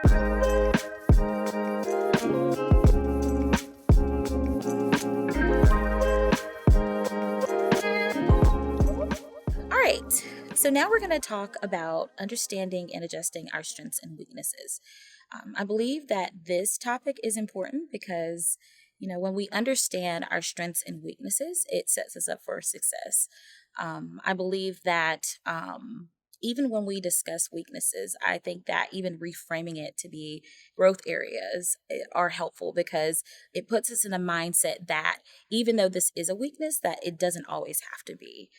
All right, so now we're going to talk about understanding and adjusting our strengths and weaknesses. I believe that this topic is important because, when we understand our strengths and weaknesses, it sets us up for success. I believe that even when we discuss weaknesses, I think that even reframing it to be growth areas are helpful because it puts us in a mindset that even though this is a weakness, that it doesn't always have to be.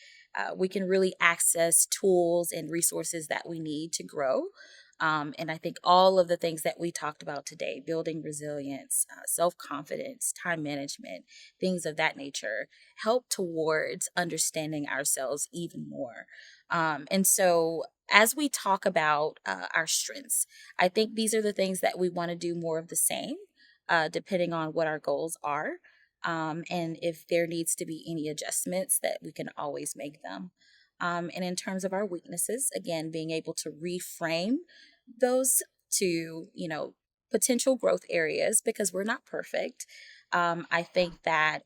We can really access tools and resources that we need to grow. And I think all of the things that we talked about today, building resilience, self-confidence, time management, things of that nature, help towards understanding ourselves even more. And so as we talk about our strengths, I think these are the things that we want to do more of the same, depending on what our goals are. And if there needs to be any adjustments, that we can always make them. And in terms of our weaknesses, again, being able to reframe those to, potential growth areas because we're not perfect. I think that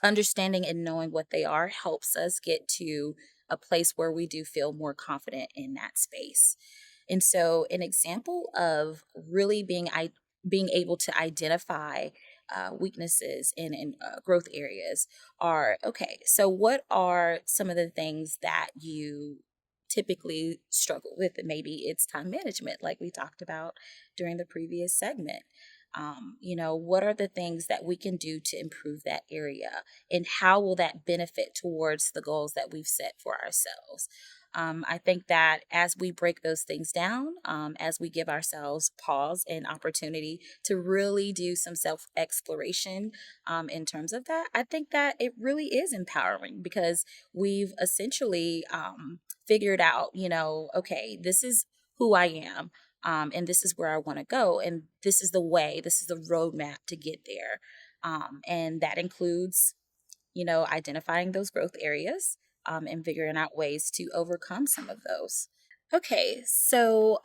understanding and knowing what they are helps us get to a place where we do feel more confident in that space. And so, an example of really being able to identify weaknesses in growth areas are okay. So, what are some of the things that you typically struggle with? And maybe it's time management, like we talked about during the previous segment. What are the things that we can do to improve that area, and how will that benefit towards the goals that we've set for ourselves? I think that as we break those things down, as we give ourselves pause and opportunity to really do some self exploration in terms of that, I think that it really is empowering because we've essentially figured out, okay, this is who I am. And this is where I want to go. And this is the way, this is the roadmap to get there. And that includes, identifying those growth areas and figuring out ways to overcome some of those. Okay, so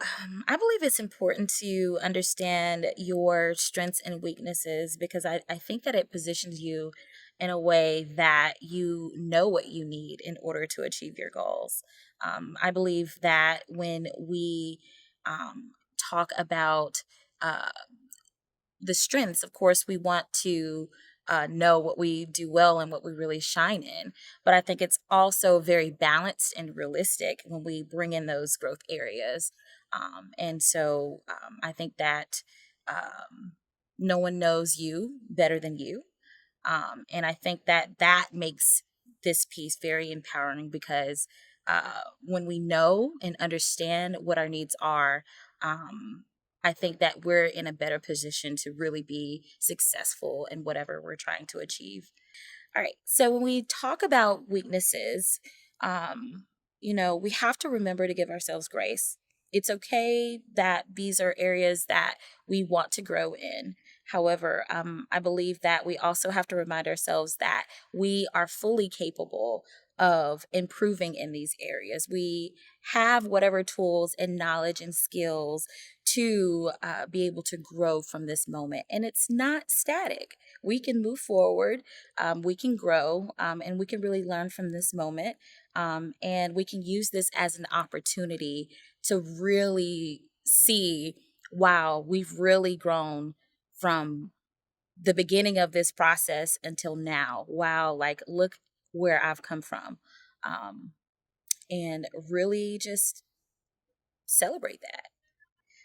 I believe it's important to understand your strengths and weaknesses because I think that it positions you in a way that you know what you need in order to achieve your goals. I believe that when we talk about uh, the strengths, of course, we want to know what we do well and what we really shine in. But I think it's also very balanced and realistic when we bring in those growth areas. And so I think that no one knows you better than you. And I think that that makes this piece very empowering because when we know and understand what our needs are, I think that we're in a better position to really be successful in whatever we're trying to achieve. All right. So when we talk about weaknesses, we have to remember to give ourselves grace. It's okay that these are areas that we want to grow in. However, I believe that we also have to remind ourselves that we are fully capable of improving in these areas. We have whatever tools and knowledge and skills to be able to grow from this moment. And it's not static. We can move forward, we can grow, and we can really learn from this moment. And we can use this as an opportunity to really see, wow, we've really grown from the beginning of this process until now. Wow, like look where I've come from. Um, and really just celebrate that.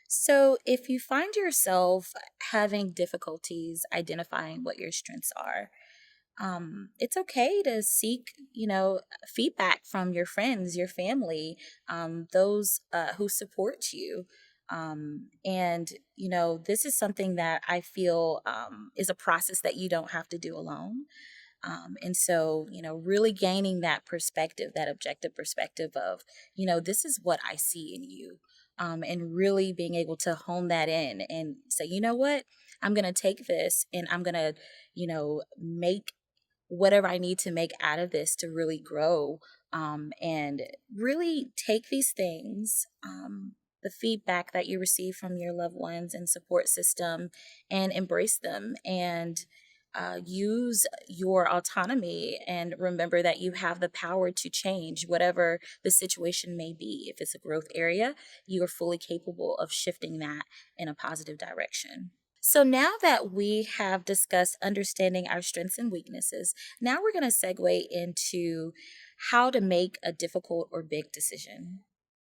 So, if you find yourself having difficulties identifying what your strengths are, it's okay to seek, feedback from your friends, your family, those who support you. And this is something that I feel is a process that you don't have to do alone. And so, really gaining that perspective, that objective perspective of, this is what I see in you. And really being able to hone that in and say, you know what, I'm going to take this and I'm going to, make whatever I need to make out of this to really grow and really take these things the feedback that you receive from your loved ones and support system and embrace them and use your autonomy and remember that you have the power to change whatever the situation may be. If it's a growth area, you are fully capable of shifting that in a positive direction. So now that we have discussed understanding our strengths and weaknesses, now we're going to segue into how to make a difficult or big decision.